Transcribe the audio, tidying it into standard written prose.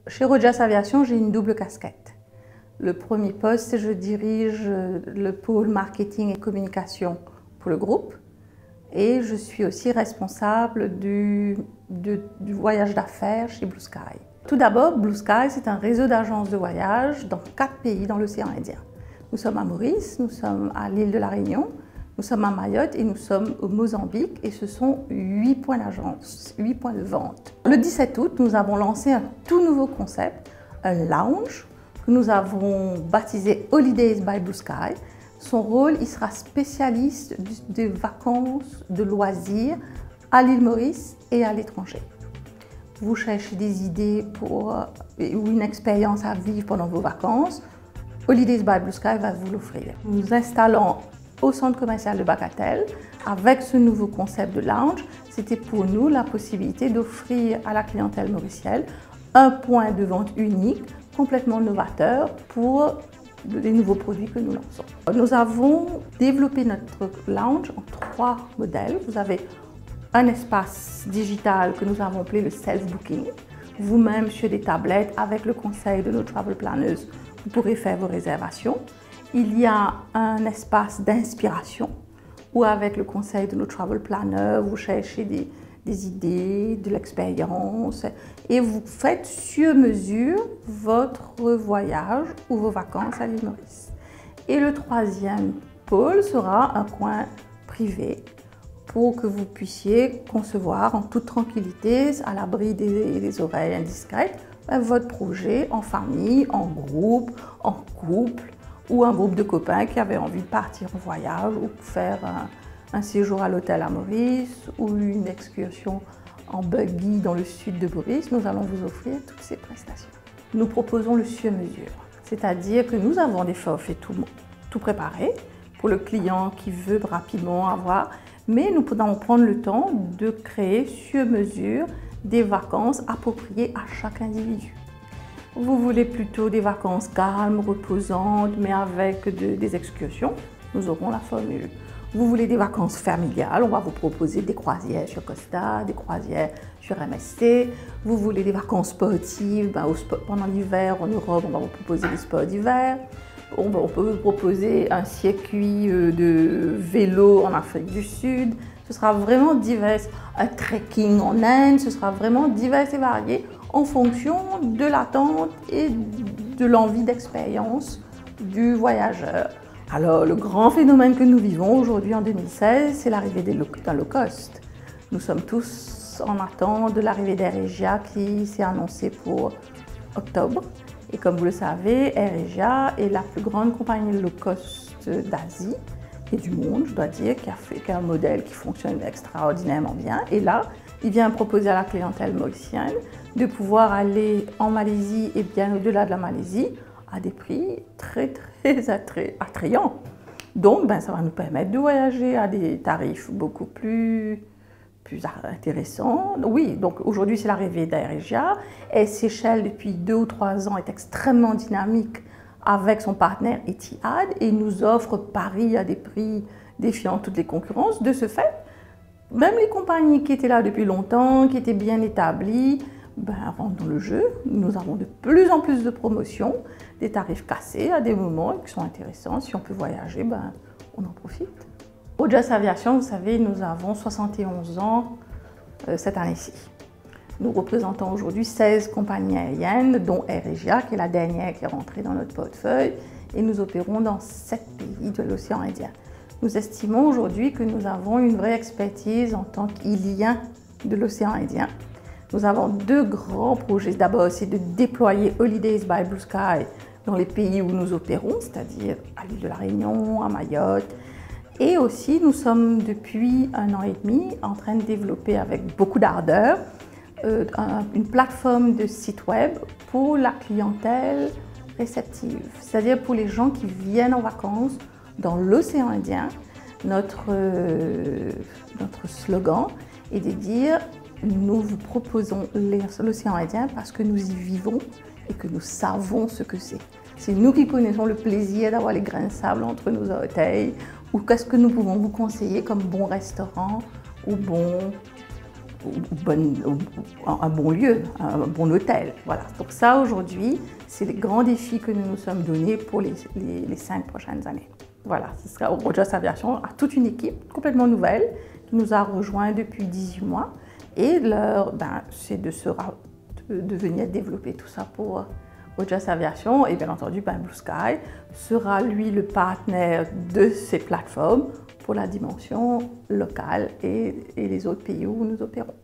Chez Rojas Aviation, j'ai une double casquette. Le premier poste, je dirige le pôle marketing et communication pour le groupe et je suis aussi responsable du voyage d'affaires chez Blue Sky. Tout d'abord, Blue Sky, c'est un réseau d'agences de voyage dans 4 pays dans l'océan Indien. Nous sommes à Maurice, nous sommes à l'île de la Réunion, nous sommes à Mayotte et nous sommes au Mozambique et ce sont 8 points d'agence, 8 points de vente. Le 17 août, nous avons lancé un tout nouveau concept, un lounge, que nous avons baptisé Holidays by Blue Sky. Son rôle, il sera spécialiste des vacances, de loisirs à l'île Maurice et à l'étranger. Vous cherchez des idées ou une expérience à vivre pendant vos vacances, Holidays by Blue Sky va vous l'offrir. Nous installons au centre commercial de Bacatel, avec ce nouveau concept de lounge, c'était pour nous la possibilité d'offrir à la clientèle mauricienne un point de vente unique, complètement novateur pour les nouveaux produits que nous lançons. Nous avons développé notre lounge en 3 modèles. Vous avez un espace digital que nous avons appelé le self-booking. Vous-même, sur des tablettes, avec le conseil de nos travel planners, vous pourrez faire vos réservations. Il y a un espace d'inspiration où, avec le conseil de nos travel planners, vous cherchez des idées, de l'expérience et vous faites sur mesure votre voyage ou vos vacances à l'île Maurice. Et le 3e pôle sera un coin privé pour que vous puissiez concevoir en toute tranquillité, à l'abri des oreilles indiscrètes, votre projet en famille, en groupe, en couple, ou un groupe de copains qui avaient envie de partir en voyage ou faire un séjour à l'hôtel à Maurice ou une excursion en buggy dans le sud de Maurice, nous allons vous offrir toutes ces prestations. Nous proposons le sur-mesure, c'est-à-dire que nous avons des forfaits tout préparés pour le client qui veut rapidement avoir, mais nous pouvons prendre le temps de créer sur mesure des vacances appropriées à chaque individu. Vous voulez plutôt des vacances calmes, reposantes, mais avec des excursions, nous aurons la formule. Vous voulez des vacances familiales, on va vous proposer des croisières sur Costa, des croisières sur MSC. Vous voulez des vacances sportives, pendant l'hiver en Europe, on va vous proposer des sports d'hiver. On peut vous proposer un circuit de vélo en Afrique du Sud. Ce sera vraiment divers, un trekking en Inde, ce sera vraiment divers et varié en fonction de l'attente et de l'envie d'expérience du voyageur. Alors, le grand phénomène que nous vivons aujourd'hui en 2016, c'est l'arrivée d'un low cost. Nous sommes tous en attente de l'arrivée d'Air Asia qui s'est annoncée pour octobre. Et comme vous le savez, Air Asia est la plus grande compagnie low cost d'Asie et du monde, je dois dire, qui a un modèle qui fonctionne extraordinairement bien. Et là, il vient proposer à la clientèle mauricienne de pouvoir aller en Malaisie et bien au-delà de la Malaisie à des prix très attrayants. Donc, ça va nous permettre de voyager à des tarifs beaucoup plus intéressants. Oui, donc aujourd'hui, c'est l'arrivée d'Air Asia. Air Seychelles, depuis 2 ou 3 ans, est extrêmement dynamique avec son partenaire Etihad et nous offre Paris à des prix défiant toutes les concurrences. De ce fait, même les compagnies qui étaient là depuis longtemps, qui étaient bien établies, rentrent dans le jeu. Nous avons de plus en plus de promotions, des tarifs cassés à des moments qui sont intéressants. Si on peut voyager, on en profite. Rojas Aviation, vous savez, nous avons 71 ans cette année-ci. Nous représentons aujourd'hui 16 compagnies aériennes, dont Air Asia, qui est la dernière qui est rentrée dans notre portefeuille, et nous opérons dans 7 pays de l'océan Indien. Nous estimons aujourd'hui que nous avons une vraie expertise en tant qu'Ilien de l'océan Indien. Nous avons 2 grands projets. D'abord, c'est de déployer Holidays by Blue Sky dans les pays où nous opérons, c'est-à-dire à l'île de la Réunion, à Mayotte. Et aussi, nous sommes depuis 1 an et demi en train de développer avec beaucoup d'ardeur une plateforme de site web pour la clientèle réceptive, c'est-à-dire pour les gens qui viennent en vacances dans l'océan Indien. Notre slogan est de dire « Nous vous proposons l'océan Indien parce que nous y vivons et que nous savons ce que c'est. C'est nous qui connaissons le plaisir d'avoir les grains de sable entre nos orteils ou qu'est-ce que nous pouvons vous conseiller comme bon restaurant ou bon un bon lieu, un bon hôtel. Voilà. Donc ça, aujourd'hui, c'est les grands défis que nous nous sommes donnés pour les 5 prochaines années. Voilà, ce sera Rogers Aviation a toute une équipe complètement nouvelle qui nous a rejoints depuis 18 mois et c'est de venir développer tout ça pour Rogers Aviation et bien entendu Blue Sky sera lui le partenaire de ces plateformes pour la dimension locale et les autres pays où nous opérons.